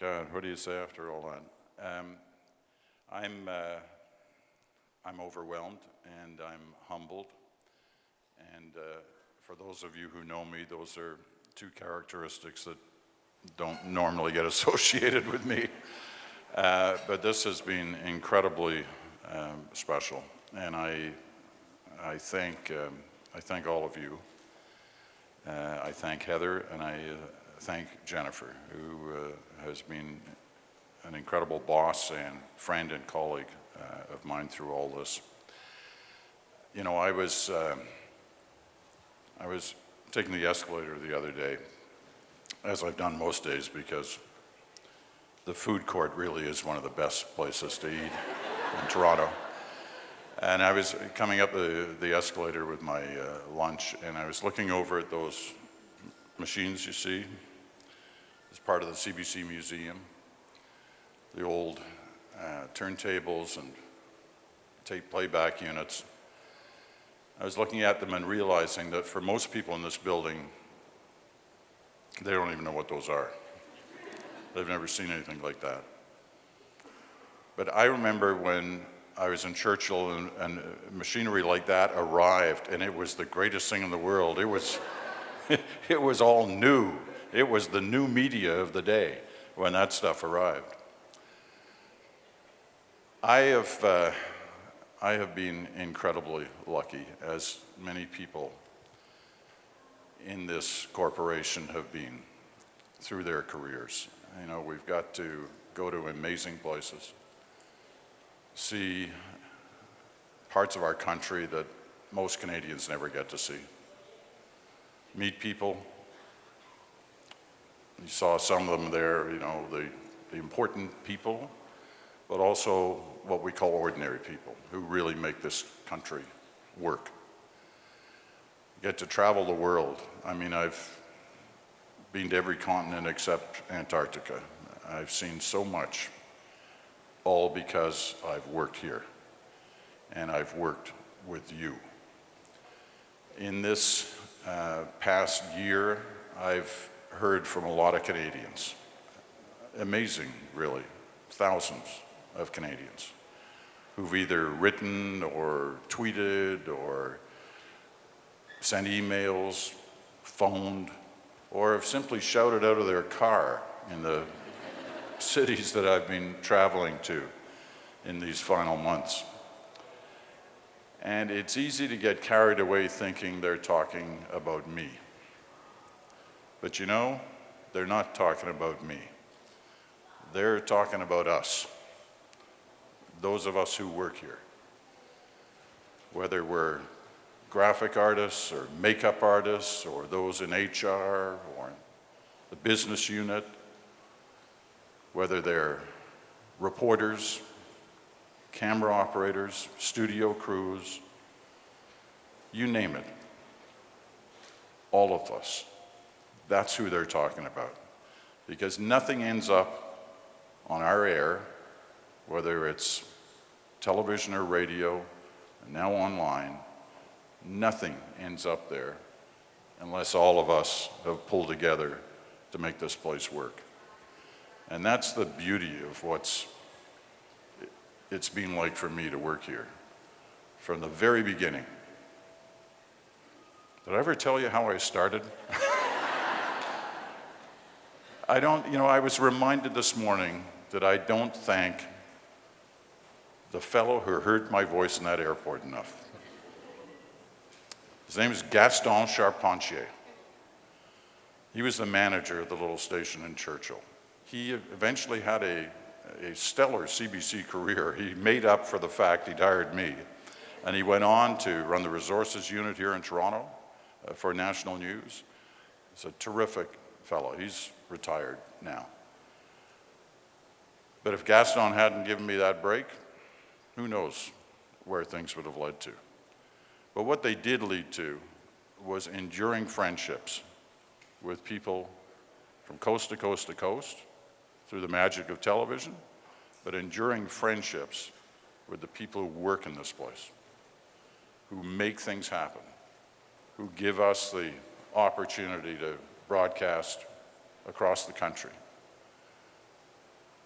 God, what do you say after all that? I'm overwhelmed and I'm humbled. And for those of you who know me, those are two characteristics that don't normally get associated with me. But this has been incredibly special, and I thank all of you. I thank Heather, and I thank Jennifer, who has been an incredible boss and friend and colleague of mine through all this. You know, I was taking the escalator the other day, as I've done most days, because the food court really is one of the best places to eat in Toronto. And I was coming up the escalator with my lunch, and I was looking over at those machines you see as part of the CBC Museum, the old turntables and tape playback units. I was looking at them and realizing that for most people in this building, they don't even know what those are. They've never seen anything like that. But I remember when I was in Churchill and machinery like that arrived, and it was the greatest thing in the world. It was, it was all new. It was the new media of the day when that stuff arrived. I have been incredibly lucky, as many people in this corporation have been through their careers. You know, we've got to go to amazing places, see parts of our country that most Canadians never get to see, meet people. You saw some of them there, you know, the important people, but also what we call ordinary people who really make this country work. Get to travel the world. I mean, I've been to every continent except Antarctica. I've seen so much, all because I've worked here and I've worked with you. In this past year, I've heard from a lot of Canadians. Amazing, really, thousands of Canadians who've either written or tweeted or sent emails, phoned, or have simply shouted out of their car in the cities that I've been traveling to in these final months. And it's easy to get carried away thinking they're talking about me. But you know, they're not talking about me. They're talking about us, those of us who work here. Whether we're graphic artists or makeup artists or those in HR or the business unit, whether they're reporters, camera operators, studio crews, you name it, all of us. That's who they're talking about. Because nothing ends up on our air, whether it's television or radio, and now online, nothing ends up there unless all of us have pulled together to make this place work. And that's the beauty of it's been like for me to work here from the very beginning. Did I ever tell you how I started? I was reminded this morning that I don't thank the fellow who heard my voice in that airport enough. His name is Gaston Charpentier. He was the manager of the little station in Churchill. He eventually had a stellar CBC career. He made up for the fact he'd hired me, and he went on to run the resources unit here in Toronto for National News. He's a terrific fellow. He's retired now. But if Gaston hadn't given me that break, who knows where things would have led to. But what they did lead to was enduring friendships with people from coast to coast to coast through the magic of television, but enduring friendships with the people who work in this place, who make things happen, who give us the opportunity to broadcast across the country.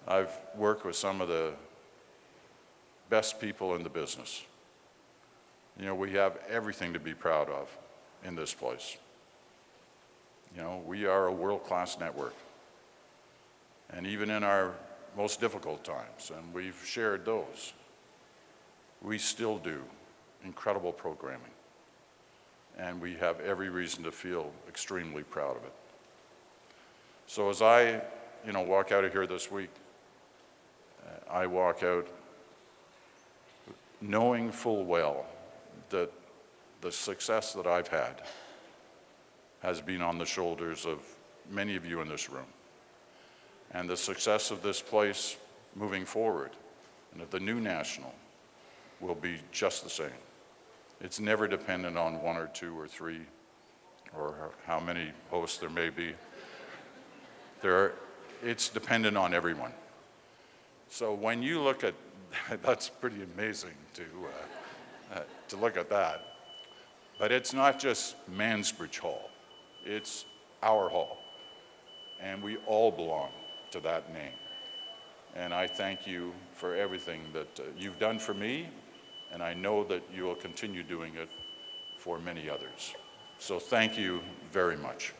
I've worked with some of the best people in the business. You know, we have everything to be proud of in this place. You know, we are a world-class network. And even in our most difficult times, and we've shared those, we still do incredible programming. And we have every reason to feel extremely proud of it. So as I, walk out of here this week, I walk out knowing full well that the success that I've had has been on the shoulders of many of you in this room. And the success of this place moving forward, and of the new National, will be just the same. It's never dependent on one or two or three, or how many hosts there may be. It's dependent on everyone. So when you look at, that's pretty amazing to look at that. But it's not just Mansbridge Hall, it's our hall. And we all belong to that name. And I thank you for everything that you've done for me, and I know that you will continue doing it for many others. So thank you very much.